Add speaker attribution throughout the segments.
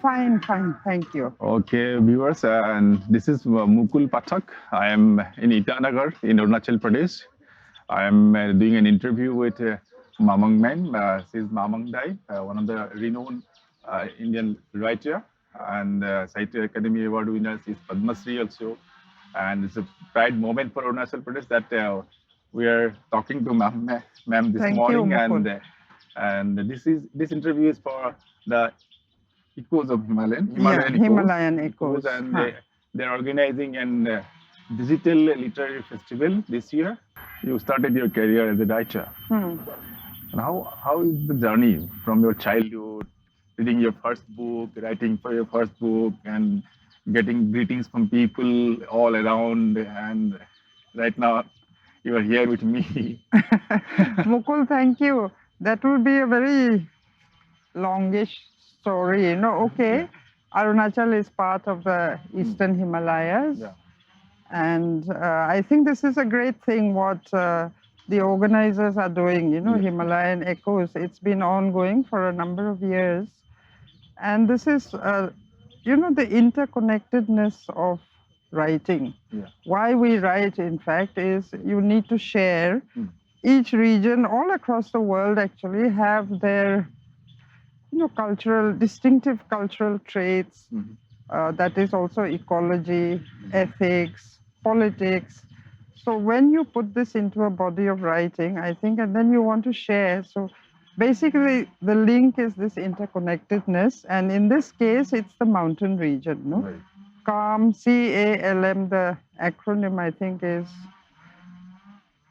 Speaker 1: Fine, fine. Thank you.
Speaker 2: Okay, viewers, and this is Mukul Pathak. I am in Itanagar in Arunachal Pradesh. I am doing an interview with Mamang Man. She's Mamang Dai, one of the renowned Indian writer and Sahitya Academy Award winner. She's Padma Shri also. And it's a pride moment for Arunachal Pradesh that we are talking to ma'am this
Speaker 1: Thank you,
Speaker 2: morning.
Speaker 1: Mukul.
Speaker 2: And this interview is for the Echoes of Himalayan,
Speaker 1: Yeah,
Speaker 2: Echoes,
Speaker 1: Himalayan Echoes.
Speaker 2: and
Speaker 1: Huh.
Speaker 2: they're organizing an digital literary festival this year. You started your career as a writer.
Speaker 1: Hmm.
Speaker 2: And how is the journey from your childhood, reading your first book, writing for your first book, and getting greetings from people all around, and right now you are here with me.
Speaker 1: Mukul, thank you. That would be a very longish story. Okay. Arunachal is part of the Eastern Himalayas.
Speaker 2: Yeah.
Speaker 1: And I think this is a great thing what the organizers are doing, Himalayan Echoes. It's been ongoing for a number of years. And this is, the interconnectedness of writing.
Speaker 2: Yeah.
Speaker 1: Why we write, in fact, is you need to share. Each region all across the world actually have their, distinctive cultural traits. That is also ecology, ethics, politics. So when you put this into a body of writing, I think, and then you want to share. So basically, the link is this interconnectedness. And in this case, it's the mountain region. No?
Speaker 2: Right.
Speaker 1: CALM, CALM, the acronym, I think, is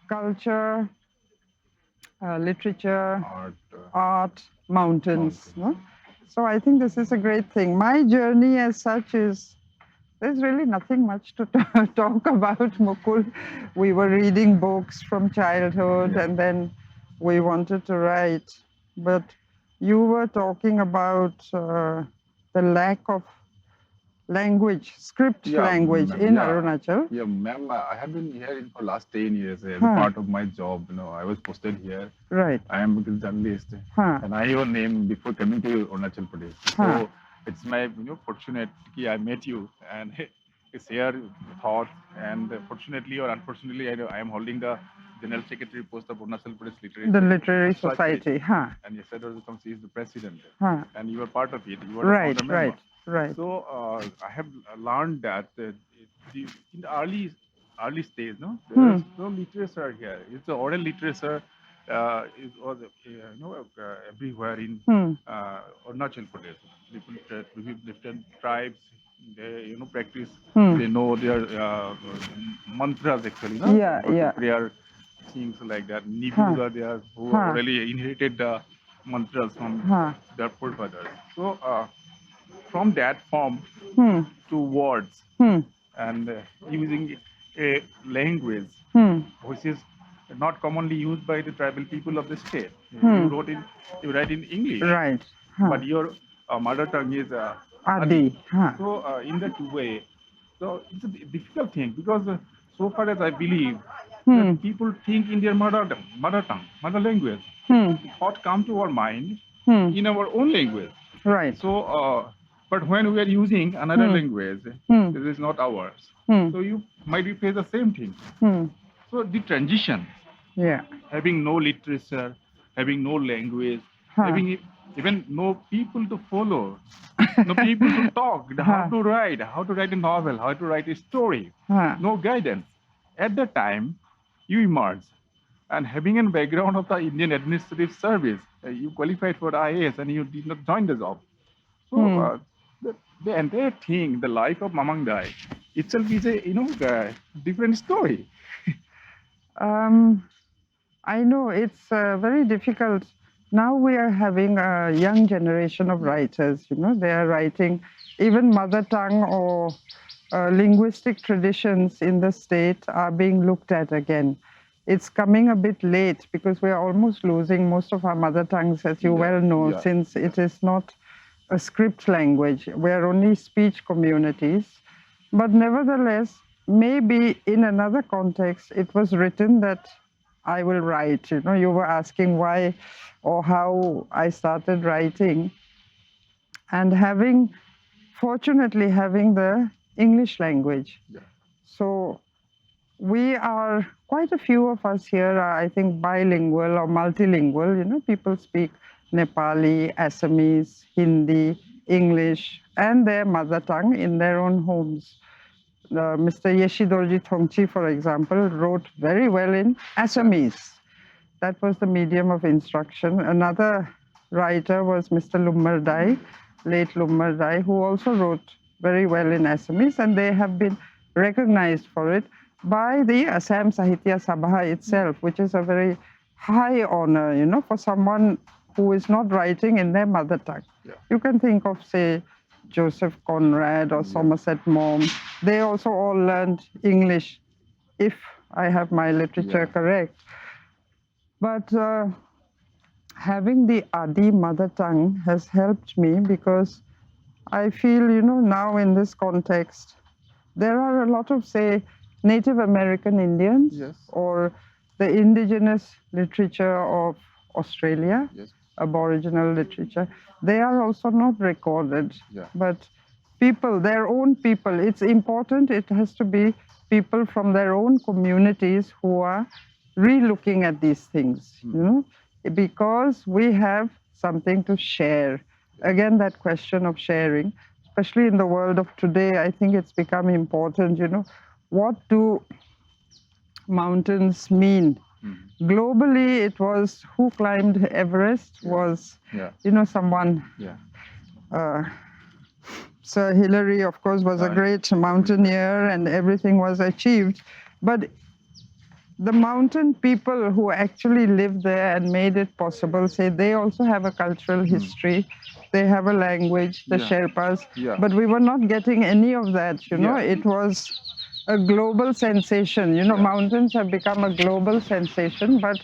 Speaker 1: culture, literature, art, mountains. No? So I think this is a great thing. My journey as such is, there's really nothing much to talk about, Mukul. We were reading books from childhood and then we wanted to write. But you were talking about the lack of language, script language in Arunachal.
Speaker 2: Yeah, ma'am, I have been here for last 10 years as a part of my job. I was posted here.
Speaker 1: Right.
Speaker 2: I am a journalist, and I have your name before coming to Arunachal Pradesh. So it's my fortunate that I met you and share thoughts. And fortunately or unfortunately, I am holding the General Secretary post of Arunachal Pradesh Literary
Speaker 1: The Literary Society.
Speaker 2: And yesterday she is the president,
Speaker 1: and
Speaker 2: you are part of it. You are
Speaker 1: right,
Speaker 2: the founder member.
Speaker 1: Right.
Speaker 2: So I have learned that in the early stage, there is no literature here. It's oral literature. It was everywhere in Arunachal Pradesh. Different tribes, they practice. They know their mantras actually. Prayer things like that. Nibus are there who really inherited the mantras from their forefathers. So from that form to words and using a language which is not commonly used by the tribal people of the state. You write in English,
Speaker 1: Right.
Speaker 2: but your mother tongue is
Speaker 1: Adi.
Speaker 2: So in that way, so it's a difficult thing because so far as I believe, that people think in their mother tongue, mother language. Thought come to our mind in our own language.
Speaker 1: Right.
Speaker 2: So, but when we are using another language, this is not ours. So you might be face the same thing. So the transition, having no literature, having no language, having even no people to follow, no people to talk, how to write a novel, how to write a story, no guidance. At that time, you emerge. And having a background of the Indian Administrative Service, you qualified for IAS and you did not join the job. So the entire thing, the life of Mamang Dai, itself is a different story.
Speaker 1: I know it's very difficult. Now we are having a young generation of writers. They are writing even mother tongue or linguistic traditions in the state are being looked at again. It's coming a bit late because we are almost losing most of our mother tongues, as you well know, since it is not a script language. We are only speech communities. But nevertheless, maybe in another context, it was written that I will write. You were asking why or how I started writing. and fortunately having the English language.
Speaker 2: Yeah.
Speaker 1: So we are, quite a few of us here are, I think, bilingual or multilingual. You know, people speak Nepali, Assamese, Hindi, English, and their mother tongue in their own homes. Mr. Yeshidorji Thongchi, for example, wrote very well in Assamese. That was the medium of instruction. Another writer was Mr. Lummar Dai, late Lummar Dai, who also wrote very well in Assamese, and they have been recognized for it by the Assam Sahitya Sabha itself, which is a very high honor, you know, for someone who is not writing in their mother tongue.
Speaker 2: Yeah.
Speaker 1: You can think of, say, Joseph Conrad or Somerset Maugham. They also all learned English, if I have my literature correct. But having the Adi mother tongue has helped me because I feel, you know, now in this context, there are a lot of, say, Native American Indians
Speaker 2: Yes.
Speaker 1: or the indigenous literature of Australia,
Speaker 2: Yes.
Speaker 1: Aboriginal literature. They are also not recorded,
Speaker 2: Yeah.
Speaker 1: but people, their own people, it's important, it has to be people from their own communities who are re-looking at these things, you know, because we have something to share. Again, that question of sharing, especially in the world of today, I think it's become important, you know, what do mountains mean? Globally, it was who climbed Everest was,
Speaker 2: Yeah.
Speaker 1: you know, someone,
Speaker 2: Yeah.
Speaker 1: Sir Hillary, of course, was a
Speaker 2: Right.
Speaker 1: great mountaineer and everything was achieved. But the mountain people who actually lived there and made it possible, say they also have a cultural history, they have a language, the
Speaker 2: Yeah.
Speaker 1: Sherpas,
Speaker 2: Yeah.
Speaker 1: but we were not getting any of that, you know.
Speaker 2: Yeah.
Speaker 1: It was a global sensation, you know.
Speaker 2: Yeah.
Speaker 1: Mountains have become a global sensation, but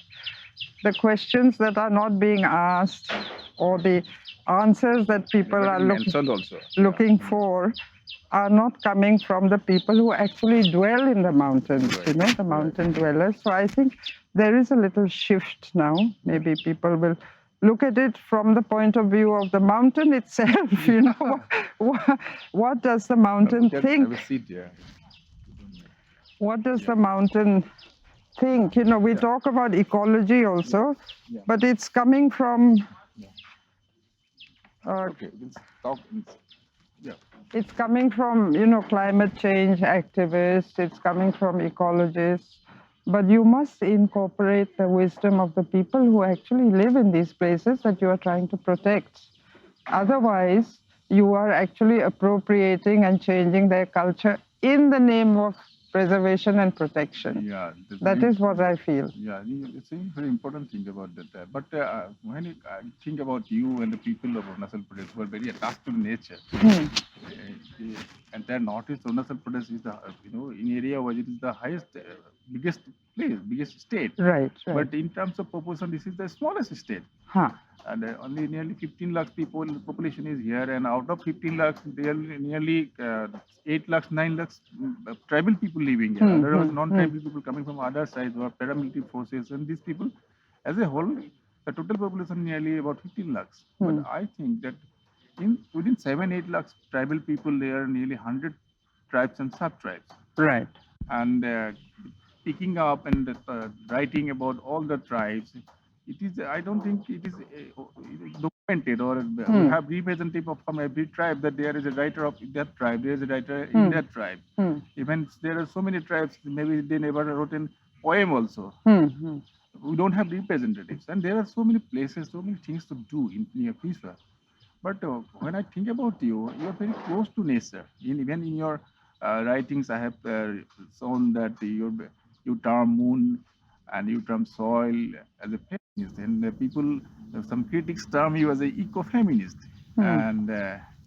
Speaker 1: the questions that are not being asked or the answers that people
Speaker 2: Never
Speaker 1: are
Speaker 2: been mentioned also.
Speaker 1: looking for are not coming from the people who actually dwell in the mountains, you know, the mountain dwellers. So I think there is a little shift now. Maybe people will look at it from the point of view of the mountain itself, you know. What does the mountain think?
Speaker 2: Have a seat here.
Speaker 1: What does the mountain think? You know, we talk about ecology also, but it's coming from
Speaker 2: Okay, let's talk. Yeah.
Speaker 1: it's coming from, you know, climate change activists, it's coming from ecologists, but you must incorporate the wisdom of the people who actually live in these places that you are trying to protect. Otherwise, you are actually appropriating and changing their culture in the name of preservation and protection.
Speaker 2: Yeah,
Speaker 1: That is what I feel.
Speaker 2: Yeah, it's a very important thing about that. But when I think about you and the people of Arunachal Pradesh who are very attached to nature, the entire northeast Arunachal Pradesh is the in area where it is the highest, biggest place, biggest state.
Speaker 1: Right, right.
Speaker 2: But in terms of proportion, this is the smallest state.
Speaker 1: Huh.
Speaker 2: And only nearly 15 lakhs people population is here, and out of 15 lakhs, there are nearly 8 lakhs, 9 lakhs tribal people living here. Otherwise, non-tribal people coming from other sides or paramilitary forces, and these people, as a whole, the total population nearly about 15 lakhs. But I think that within 7-8 lakhs tribal people, there are nearly 100 tribes and sub-tribes.
Speaker 1: Right.
Speaker 2: And picking up and writing about all the tribes, it is, I don't think it is documented or we have representative from every tribe that there is a writer of that tribe, there is a writer in that tribe. Even there are so many tribes, maybe they never wrote a poem also. We don't have representatives, and there are so many places, so many things to do in near future. But when I think about you, you are very close to nature. Even in your writings, I have shown that you term moon and you term soil as a feminist, and people, some critics term you as an eco-feminist. And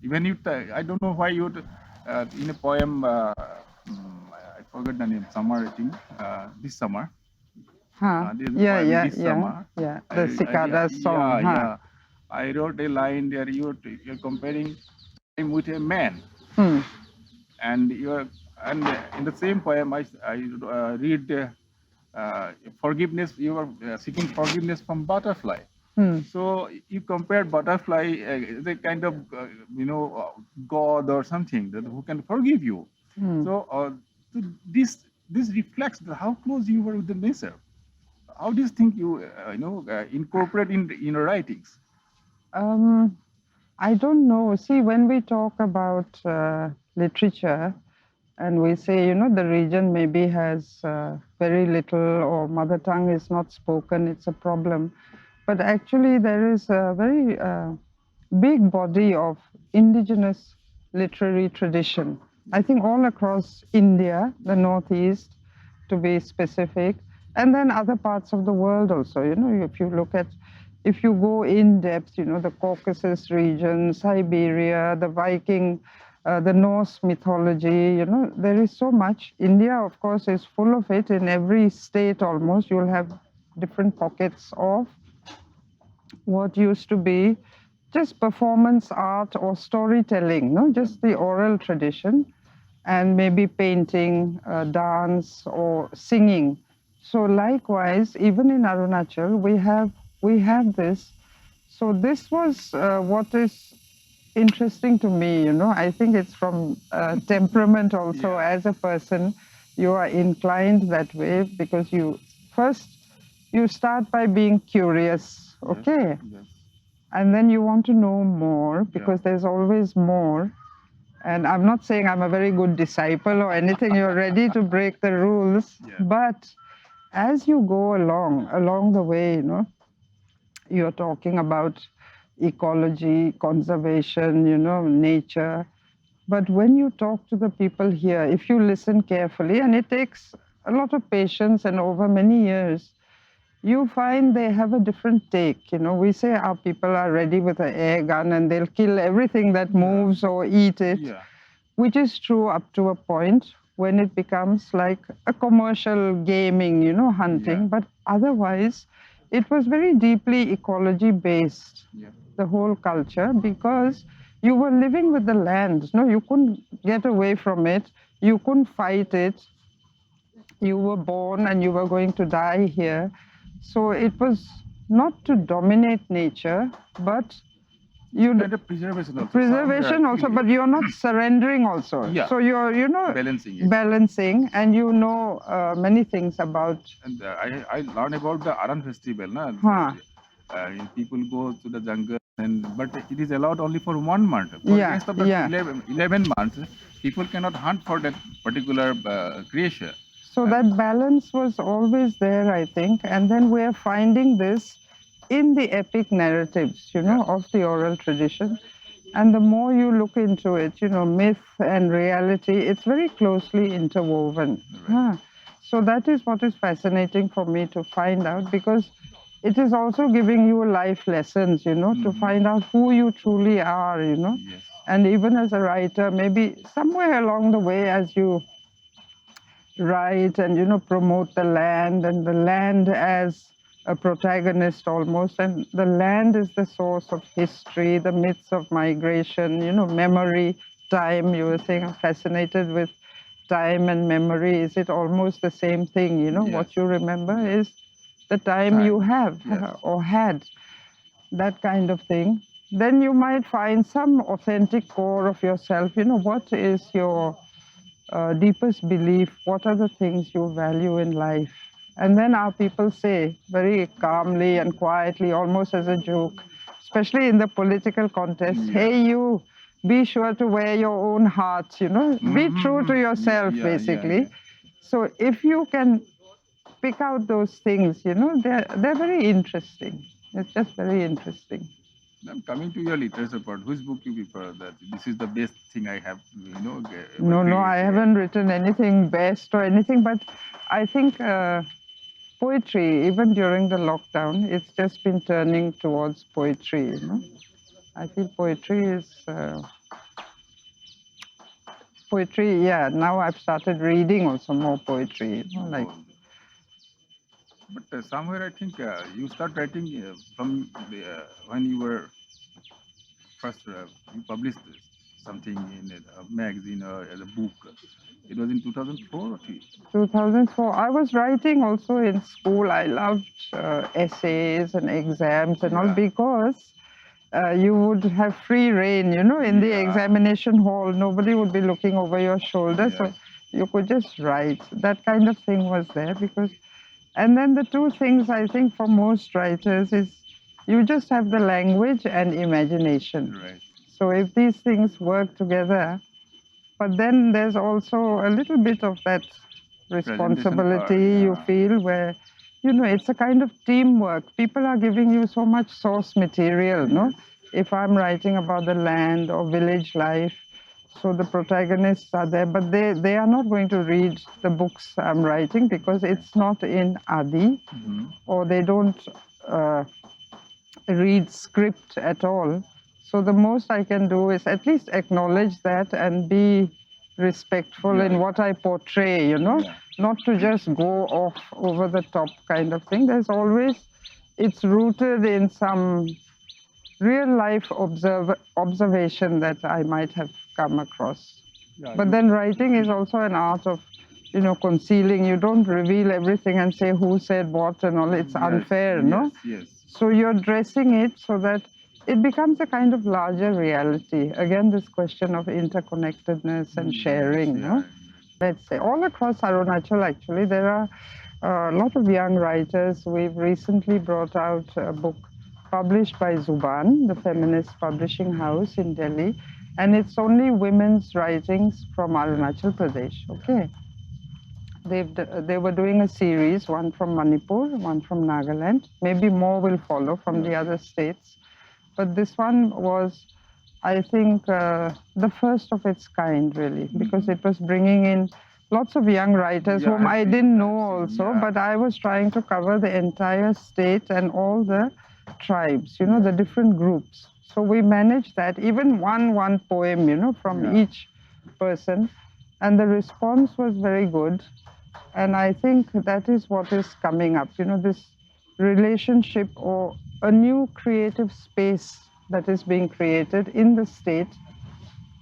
Speaker 2: even you, I don't know why you, in a poem, I forgot the name, summer, I think, this summer. This this summer.
Speaker 1: The cicada song.
Speaker 2: Yeah. I wrote a line there. You're comparing him with a man, and in the same poem I read forgiveness. You are seeking forgiveness from butterfly.
Speaker 1: Hmm.
Speaker 2: So you compare butterfly, the kind of god or something that who can forgive you.
Speaker 1: Hmm.
Speaker 2: So this reflects how close you were with the nature. How do you think you incorporate in your writings?
Speaker 1: I don't know. See, when we talk about literature and we say, the region maybe has very little or mother tongue is not spoken, it's a problem. But actually, there is a very big body of indigenous literary tradition. I think all across India, the Northeast, to be specific, and then other parts of the world also. If you look at, if you go in depth, the Caucasus region, Siberia, the Viking, the Norse mythology, there is so much. India, of course, is full of it. In every state almost, you'll have different pockets of what used to be just performance art or storytelling, no, just the oral tradition, and maybe painting, dance, or singing. So likewise, even in Arunachal, we have this. So this was what is interesting to me. I think it's from temperament also.
Speaker 2: Yeah.
Speaker 1: As a person, you are inclined that way because you start by being curious, okay,
Speaker 2: Yes.
Speaker 1: and then you want to know more because
Speaker 2: Yeah.
Speaker 1: there's always more. And I'm not saying I'm a very good disciple or anything, you're ready to break the rules.
Speaker 2: Yeah.
Speaker 1: But as you go along the way, you're talking about ecology, conservation, nature. But when you talk to the people here, if you listen carefully, and it takes a lot of patience and over many years, you find they have a different take. We say our people are ready with an air gun and they'll kill everything that moves or eat it,
Speaker 2: Yeah.
Speaker 1: which is true up to a point when it becomes like a commercial gaming, hunting.
Speaker 2: Yeah.
Speaker 1: But otherwise, it was very deeply ecology based,
Speaker 2: Yeah.
Speaker 1: the whole culture, because you were living with the land. No, you couldn't get away from it. You couldn't fight it. You were born and you were going to die here. So it was not to dominate nature, but you
Speaker 2: Kind of preservation also.
Speaker 1: preservation also, but you're not surrendering also.
Speaker 2: Yeah.
Speaker 1: So you're
Speaker 2: Balancing it.
Speaker 1: balancing, and many things about.
Speaker 2: And I learned about the Aran festival. Na?
Speaker 1: Huh.
Speaker 2: People go to the jungle, but it is allowed only for 1 month. For
Speaker 1: Yeah,
Speaker 2: rest of the
Speaker 1: yeah.
Speaker 2: 11 months, people cannot hunt for that particular creature.
Speaker 1: So that balance was always there, I think. And then we're finding this in the epic narratives, of the oral tradition. And the more you look into it, myth and reality, it's very closely interwoven.
Speaker 2: Right.
Speaker 1: So that is what is fascinating for me to find out, because it is also giving you life lessons, to find out who you truly are,
Speaker 2: Yes.
Speaker 1: And even as a writer, maybe somewhere along the way, as you write and promote the land, and the land as a protagonist almost, and the land is the source of history, the myths of migration, memory, time. You were saying I'm fascinated with time and memory. Is it almost the same thing?
Speaker 2: Yes.
Speaker 1: What you remember
Speaker 2: Yes.
Speaker 1: is the time you have
Speaker 2: Yes.
Speaker 1: or had, that kind of thing. Then you might find some authentic core of yourself. What is your deepest belief? What are the things you value in life? And then our people say very calmly and quietly, almost as a joke, especially in the political contest, hey, you, be sure to wear your own heart, be true to yourself, basically. So if you can pick out those things, they're very interesting. It's just very interesting.
Speaker 2: I'm coming to your literature part. Which book you prefer? That this is the best thing I have,
Speaker 1: No, I haven't written anything best or anything, but I think poetry, even during the lockdown, it's just been turning towards poetry. I feel poetry is poetry. Yeah, now I've started reading also more poetry. Like.
Speaker 2: But somewhere I think you start writing from when you were first you published this something in a magazine or as a book. It was in 2004 or 3.
Speaker 1: 2004. I was writing also in school. I loved essays and exams and all
Speaker 2: Yeah.
Speaker 1: because you would have free reign, in the
Speaker 2: Yeah.
Speaker 1: examination hall. Nobody would be looking over your shoulder.
Speaker 2: Yeah.
Speaker 1: So you could just write. That kind of thing was there because. And then the two things I think for most writers is you just have the language and imagination.
Speaker 2: Right.
Speaker 1: So if these things work together, but then there's also a little bit of that responsibility you feel where, it's a kind of teamwork. People are giving you so much source material, no? If I'm writing about the land or village life, so the protagonists are there, but they are not going to read the books I'm writing because it's not in Adi, or they don't read script at all. So the most I can do is at least acknowledge that and be respectful in what I portray, not to just go off over the top kind of thing. There's always, it's rooted in some real life observation that I might have come across. But then writing is also an art of, concealing. You don't reveal everything and say who said what and all. It's unfair, no?
Speaker 2: Yes.
Speaker 1: So you're dressing it so that it becomes a kind of larger reality. Again, this question of interconnectedness and sharing, no? Let's say all across Arunachal, actually, there are a lot of young writers. We've recently brought out a book published by Zuban, the feminist publishing house in Delhi, and it's only women's writings from Arunachal Pradesh, okay? They were doing a series, one from Manipur, one from Nagaland. Maybe more will follow from the other states. But this one was, I think, the first of its kind, really, because it was bringing in lots of young writers whom I didn't know also, but I was trying to cover the entire state and all the tribes, the different groups. So we managed that, even one poem, from each person. And the response was very good. And I think that is what is coming up, this relationship or a new creative space that is being created in the state.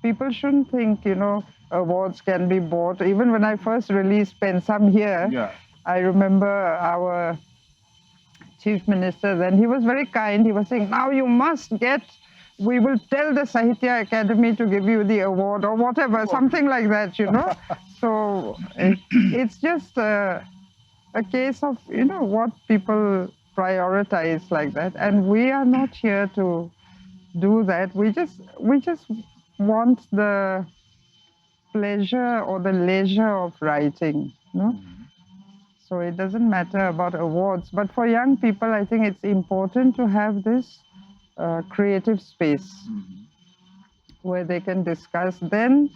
Speaker 1: People shouldn't think, awards can be bought. Even when I first released Pensam here, I remember our chief minister then, he was very kind. He was saying, now you must get, we will tell the Sahitya Academy to give you the award or whatever, something like that, So it's just a case of, what people prioritize like that. And we are not here to do that. We just want the pleasure or the leisure of writing, So it doesn't matter about awards. But for young people, I think it's important to have this creative space where they can discuss. Then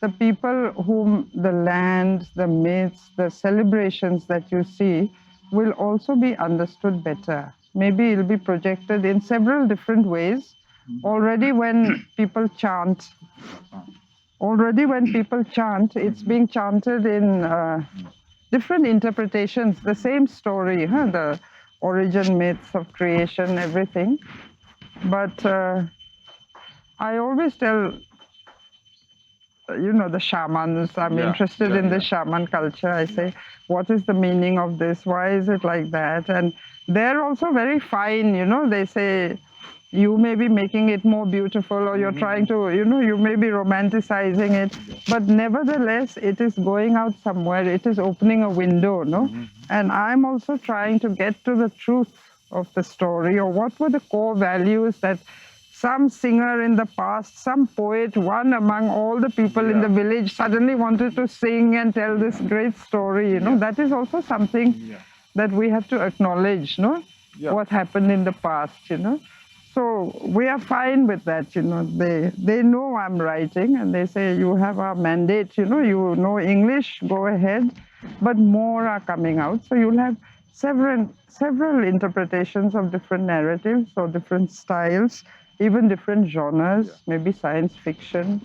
Speaker 1: the people whom the land, the myths, the celebrations that you see will also be understood better. Maybe it'll be projected in several different ways. Already when people chant, it's being chanted in different interpretations, the same story, the origin myths of creation, everything. But I always tell, the shamans, I'm interested in the shaman culture. I say, what is the meaning of this? Why is it like that? And they're also very fine, they say, you may be making it more beautiful or you're trying to, you may be romanticizing it. But nevertheless, it is going out somewhere. It is opening a window, no? And I'm also trying to get to the truth of the story, or what were the core values that some singer in the past, some poet, one among all the people in the village suddenly wanted to sing and tell this great story, That is also something that we have to acknowledge, what happened in the past, So we are fine with that, They know I'm writing and they say, you have our mandate, you know English, go ahead. But more are coming out. So you'll have several interpretations of different narratives or different styles, even different genres, maybe science fiction.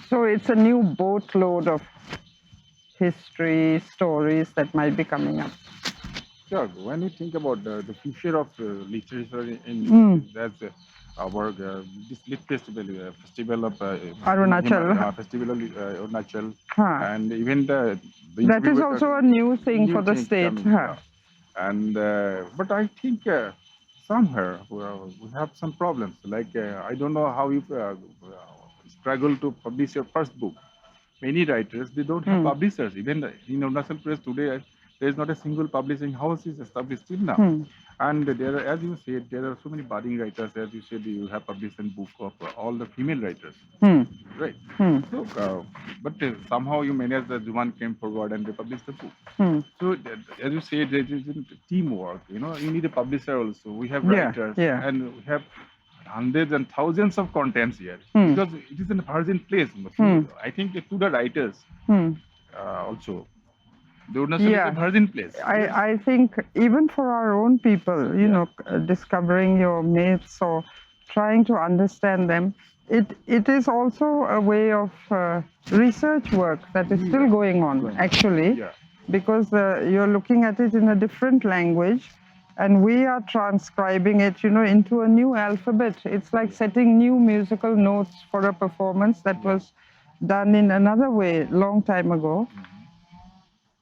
Speaker 1: So it's a new boatload of history, stories that might be coming up.
Speaker 2: Sure. When you think about the future of literature in that's our this lit festival of
Speaker 1: Arunachal.
Speaker 2: festival of Arunachal,
Speaker 1: Huh.
Speaker 2: and even the
Speaker 1: That
Speaker 2: interview
Speaker 1: is
Speaker 2: with
Speaker 1: also a new thing
Speaker 2: new
Speaker 1: for the
Speaker 2: things
Speaker 1: state.
Speaker 2: coming,
Speaker 1: Huh.
Speaker 2: yeah. And but I think somewhere we have some problems. Like I don't know how you struggle to publish your first book. Many writers they don't have publishers. Even in Arunachal Press today, there is not a single publishing house is established till now. And there, as you said, there are so many budding writers. As you said, you have published a book of all the female writers, right? So, but somehow you managed that Juman came forward and they published the book. So, as you said, it is teamwork. You know, you need a publisher also. We have writers, and we have hundreds and thousands of contents here because it is a virgin place. I think to the writers also. The Arunachal is a virgin place.
Speaker 1: I think even for our own people, you know, discovering your myths or trying to understand them, it is also a way of research work that is still going on, actually, because you're looking at it in a different language, and we are transcribing it, you know, into a new alphabet. It's like setting new musical notes for a performance that was done in another way long time ago.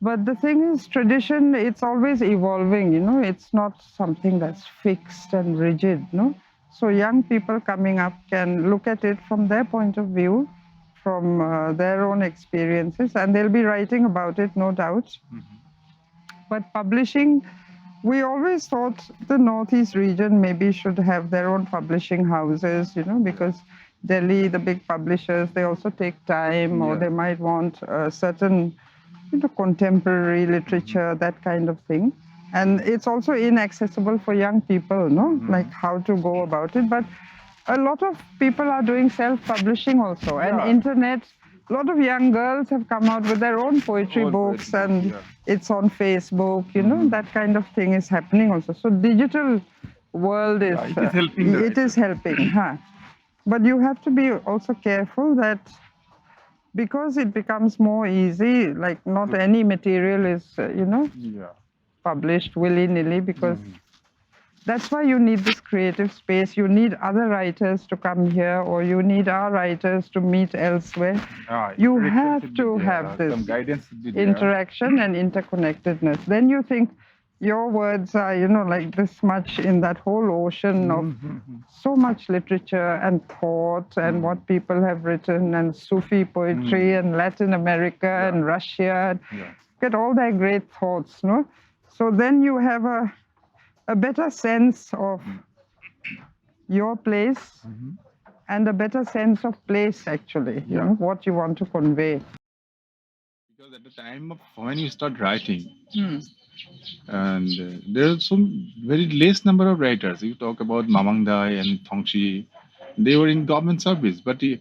Speaker 1: But the thing is, tradition, it's always evolving, you know, it's not something that's fixed and rigid, no? So young people coming up can look at it from their point of view, from their own experiences, and they'll be writing about it, no doubt. But publishing, we always thought the Northeast region maybe should have their own publishing houses, you know, because Delhi, the big publishers, they also take time, or they might want a certain, you know, contemporary literature, that kind of thing. And it's also inaccessible for young people, no? Like how to go about it. But a lot of people are doing self-publishing also, and internet. A lot of young girls have come out with their own poetry books, and it's on Facebook. You know, that kind of thing is happening also. So digital world is it is helping, huh? But you have to be also careful that because it becomes more easy, like not any material is, you know, published willy-nilly, because that's why you need this creative space. You need other writers to come here, or you need our writers to meet elsewhere. You have to have this interaction and interconnectedness. Then you think your words are, you know, like this much in that whole ocean of so much literature and thought and what people have written, and Sufi poetry and Latin America and Russia. Get all their great thoughts, no? So then you have a better sense of your place and a better sense of place, actually, you know, what you want to convey.
Speaker 2: Because at the time of when you start writing, and there are some very less number of writers. You talk about Mamang Dai and Thongshi, they were in government service, but you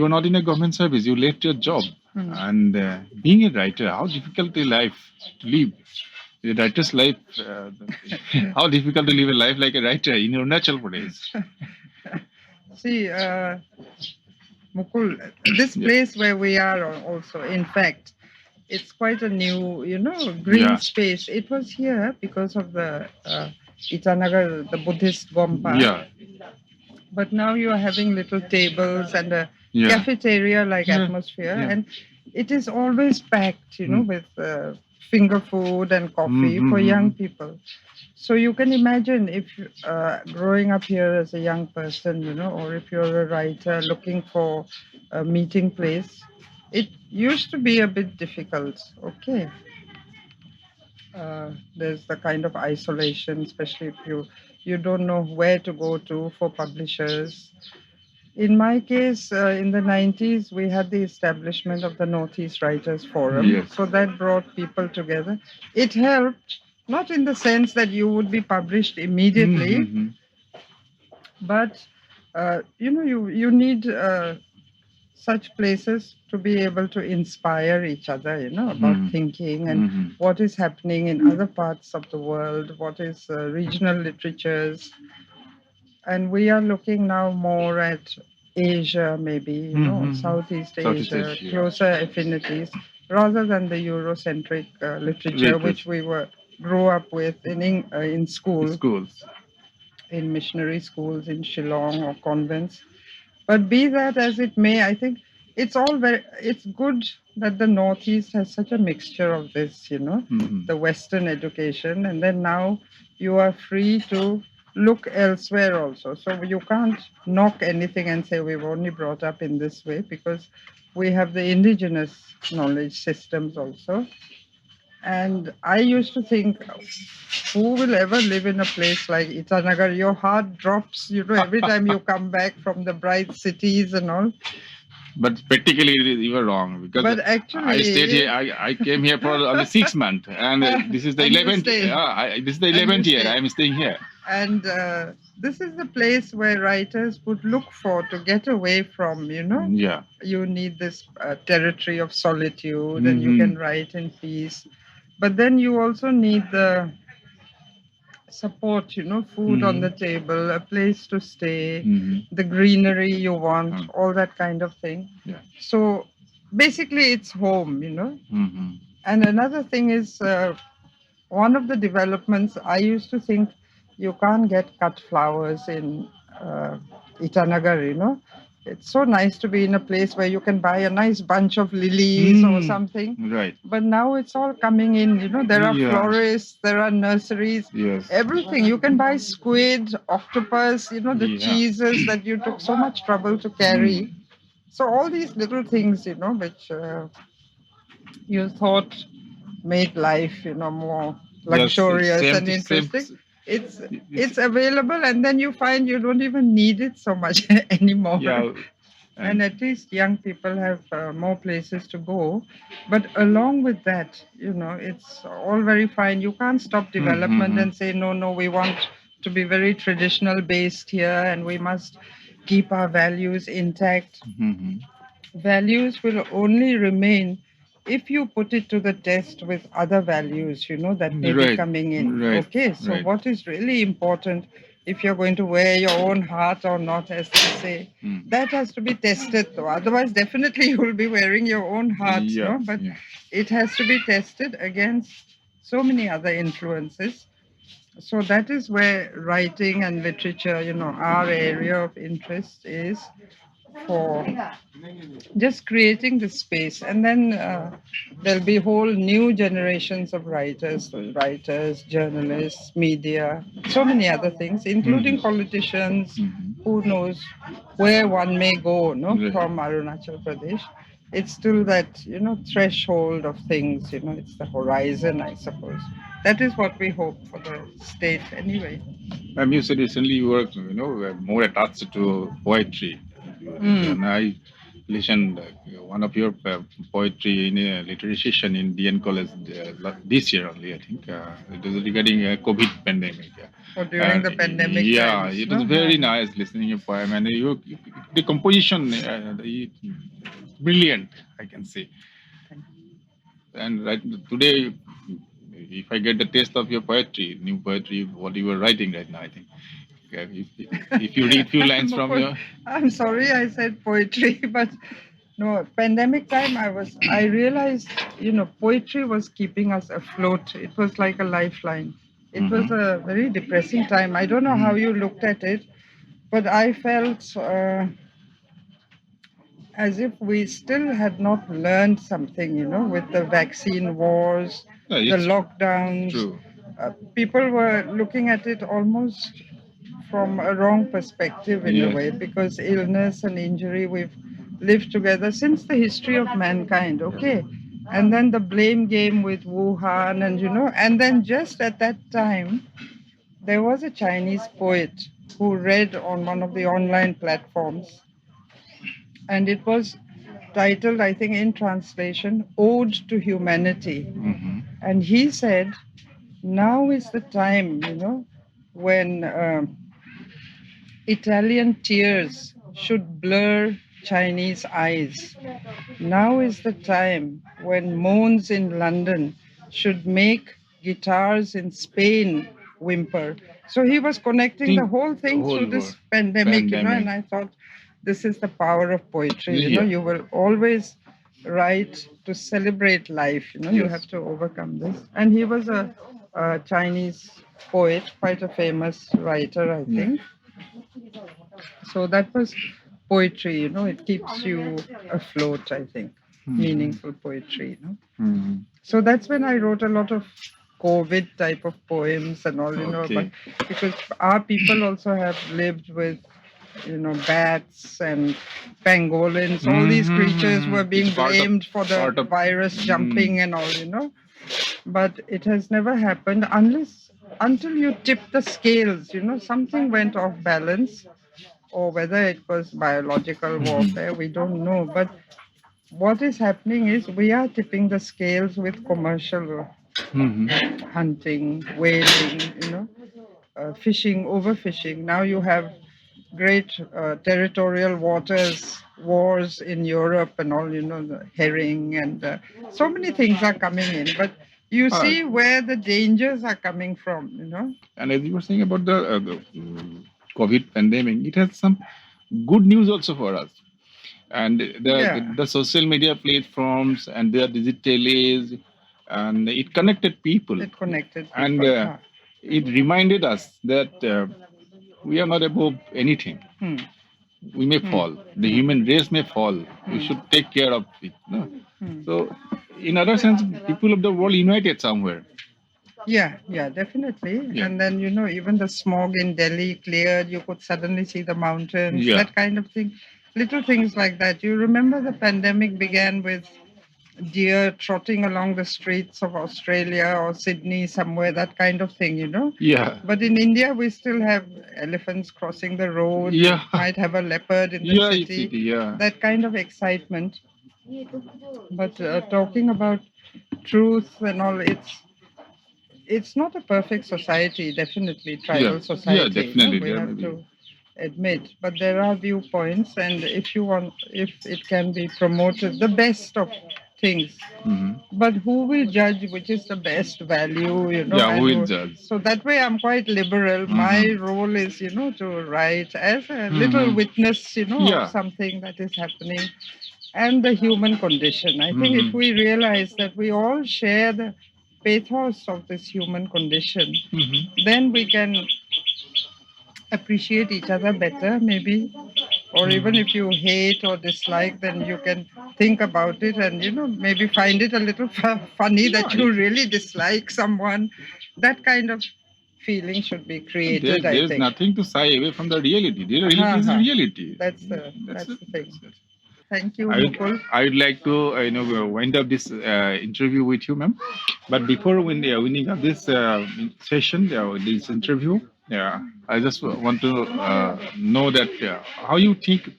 Speaker 2: were not in a government service. You left your job, and being a writer, how difficult a life to live. A writer's life, how difficult to live a life like a writer in Arunachal Pradesh.
Speaker 1: See, Mukul, this place where we are also, in fact, it's quite a new, you know, green space. It was here because of the Itanagar, the Buddhist Gompa. But now you are having little tables and a cafeteria-like atmosphere, and it is always packed, you know, with finger food and coffee for young people. So you can imagine if growing up here as a young person, you know, or if you're a writer looking for a meeting place, it used to be a bit difficult. Okay. There's the kind of isolation, especially if you don't know where to go to for publishers. In my case, in the 90s, we had the establishment of the Northeast Writers Forum. So that brought people together. It helped, not in the sense that you would be published immediately, but you know, you need such places to be able to inspire each other, you know, about thinking and what is happening in other parts of the world, what is regional literatures. And we are looking now more at Asia, maybe, you know, Southeast Asia, closer affinities, rather than the Eurocentric literature which we grew up with in schools. in missionary schools in Shillong or convents. But be that as it may, I think it's good that the Northeast has such a mixture of this, the Western education, and then now you are free to look elsewhere also. So you can't knock anything and say we've only brought up in this way, because we have the indigenous knowledge systems also. And I used to think, who will ever live in a place like Itanagar? Your heart drops, every time you come back from the bright cities and all.
Speaker 3: But practically, you were wrong, because
Speaker 1: But actually,
Speaker 3: I stayed here. I came here for only 6 months, and this is the
Speaker 1: And you
Speaker 3: 11th.
Speaker 1: stayed.
Speaker 3: This is the
Speaker 1: And you
Speaker 3: 11th year
Speaker 1: stayed.
Speaker 3: I am staying here.
Speaker 1: And this is the place where writers would look for to get away from,
Speaker 3: Yeah.
Speaker 1: You need this territory of solitude, and you can write in peace. But then you also need the support, food on the table, a place to stay, the greenery you want, all that kind of thing.
Speaker 3: Yeah.
Speaker 1: So basically, it's home, And another thing is, one of the developments, I used to think you can't get cut flowers in Itanagar, It's so nice to be in a place where you can buy a nice bunch of lilies or something.
Speaker 3: Right.
Speaker 1: But now it's all coming in, There are
Speaker 3: Yeah.
Speaker 1: florists, there are nurseries,
Speaker 3: Yes.
Speaker 1: everything. You can buy squid, octopus, the
Speaker 3: Yeah.
Speaker 1: cheeses that you took so much trouble to carry. So all these little things, which you thought made life, more luxurious
Speaker 3: same-
Speaker 1: and interesting.
Speaker 3: same-
Speaker 1: It's available, and then you find you don't even need it so much anymore.
Speaker 3: Yeah.
Speaker 1: And at least young people have more places to go. But along with that, it's all very fine. You can't stop development and say, no, we want to be very traditional based here, and we must keep our values intact. Values will only remain if you put it to the test with other values, that may be
Speaker 3: Right,
Speaker 1: coming in.
Speaker 3: right,
Speaker 1: Okay, so
Speaker 3: right.
Speaker 1: what is really important, if you're going to wear your own heart or not, as they say, that has to be tested though. Otherwise, definitely you will be wearing your own heart,
Speaker 3: Yeah,
Speaker 1: But
Speaker 3: yeah.
Speaker 1: it has to be tested against so many other influences. So that is where writing and literature, our area of interest is, for just creating the space. And then there'll be whole new generations of writers, journalists, media, so many other things, including politicians. Who knows where one may go, from Arunachal Pradesh. It's still that, threshold of things, it's the horizon, I suppose. That is what we hope for the state anyway.
Speaker 3: You said recently you were, more attached to poetry. And I listened one of your poetry in a literary session in DN College this year only, I think. It was regarding COVID pandemic.
Speaker 1: Or during the pandemic
Speaker 3: Yeah,
Speaker 1: times,
Speaker 3: it was very nice listening your poem, and the composition, brilliant, I can say. And right today, if I get the taste of your poetry, new poetry, what you were writing right now, I think. If you read few lines from your,
Speaker 1: I'm sorry I said poetry, but no, pandemic time I realized, poetry was keeping us afloat. It was like a lifeline. It was a very depressing time. I don't know how you looked at it, but I felt as if we still had not learned something, with the vaccine wars,
Speaker 3: Yeah,
Speaker 1: the
Speaker 3: it's
Speaker 1: lockdowns.
Speaker 3: true.
Speaker 1: People were looking at it almost from a wrong perspective in a
Speaker 3: Yes.
Speaker 1: way, because illness and injury, we've lived together since the history of mankind, okay? And then the blame game with Wuhan, and then just at that time, there was a Chinese poet who read on one of the online platforms, and it was titled, I think, in translation, Ode to Humanity. And he said, now is the time, when Italian tears should blur Chinese eyes. Now is the time when moans in London should make guitars in Spain whimper. So he was connecting the whole thing
Speaker 3: Whole
Speaker 1: through this
Speaker 3: world.
Speaker 1: pandemic,
Speaker 3: Pandemic.
Speaker 1: and I thought, this is the power of poetry.
Speaker 3: Yeah.
Speaker 1: You will always write to celebrate life. You
Speaker 3: Yes.
Speaker 1: have to overcome this. And he was a Chinese poet, quite a famous writer, I think. So that was poetry, you know, it keeps you afloat, I think. Meaningful poetry, you know. So that's when I wrote a lot of COVID type of poems and all, you know, but because our people also have lived with, you know, bats and pangolins, all these creatures were being
Speaker 3: It's part of-
Speaker 1: blamed for the
Speaker 3: part of-
Speaker 1: virus jumping and all, you know. But it has never happened until you tip the scales, you know, something went off balance, or whether it was biological warfare, we don't know. But what is happening is we are tipping the scales with commercial hunting, whaling, you know, fishing, overfishing. Now you have great territorial waters wars in Europe and all, you know, the herring and so many things are coming in. But you see where the dangers are coming from, you know.
Speaker 3: And as you were saying about the COVID pandemic, it has some good news also for us. And the social media platforms and their digital age, and it connected people.
Speaker 1: It connected people.
Speaker 3: And it reminded us that we are not above anything. We may fall. The human race may fall. We should take care of it. No? So, in other sense, people of the world united somewhere.
Speaker 1: Yeah, definitely.
Speaker 3: Yeah.
Speaker 1: And then, you know, even the smog in Delhi cleared, you could suddenly see the mountains, that kind of thing. Little things like that. You remember the pandemic began with deer trotting along the streets of Australia or Sydney somewhere, that kind of thing, you know.
Speaker 3: Yeah.
Speaker 1: But in India, we still have elephants crossing the road.
Speaker 3: Yeah.
Speaker 1: Might have a leopard in the city.
Speaker 3: Yeah.
Speaker 1: That kind of excitement. But talking about truth and all, it's not a perfect society, definitely tribal society.
Speaker 3: Yeah, definitely.
Speaker 1: We have to admit, but there are viewpoints, and if it can be promoted, the best of things. But who will judge which is the best value, you know?
Speaker 3: Yeah, who will judge?
Speaker 1: So that way I'm quite liberal. My role is, you know, to write as a little witness, you know, of something that is happening and the human condition. I think if we realize that we all share the pathos of this human condition, then we can appreciate each other better, maybe. Or even if you hate or dislike, then you can think about it and, you know, maybe find it a little funny that you really dislike someone. That kind of feeling should be created, I
Speaker 3: There's
Speaker 1: think.
Speaker 3: nothing to shy away from the reality. The reality is reality.
Speaker 1: That's the thing. Thank you,
Speaker 3: I
Speaker 1: Mukul.
Speaker 3: would like to wind up this interview with you, ma'am. But before winding up this session, this interview, I just want to know that how you think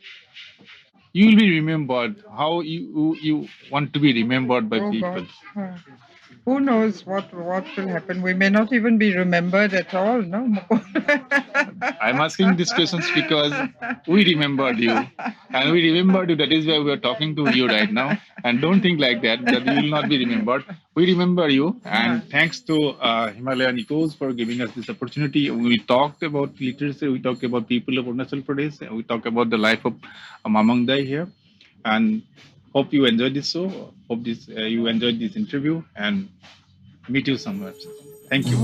Speaker 3: you will be remembered, how you want to be remembered by people.
Speaker 1: God. Who knows what will happen? We may not even be remembered at all, no?
Speaker 3: I'm asking these questions because we remembered you. And we remembered you. That is why we are talking to you right now. And don't think like that you will not be remembered. We remember you. And thanks to Himalayan Echoes for giving us this opportunity. We talked about literacy. We talked about people of Arunachal Pradesh. We talked about the life of Mamang Dai here. And hope you enjoyed this show. Hope you enjoyed this interview. And meet you somewhere. Thank you.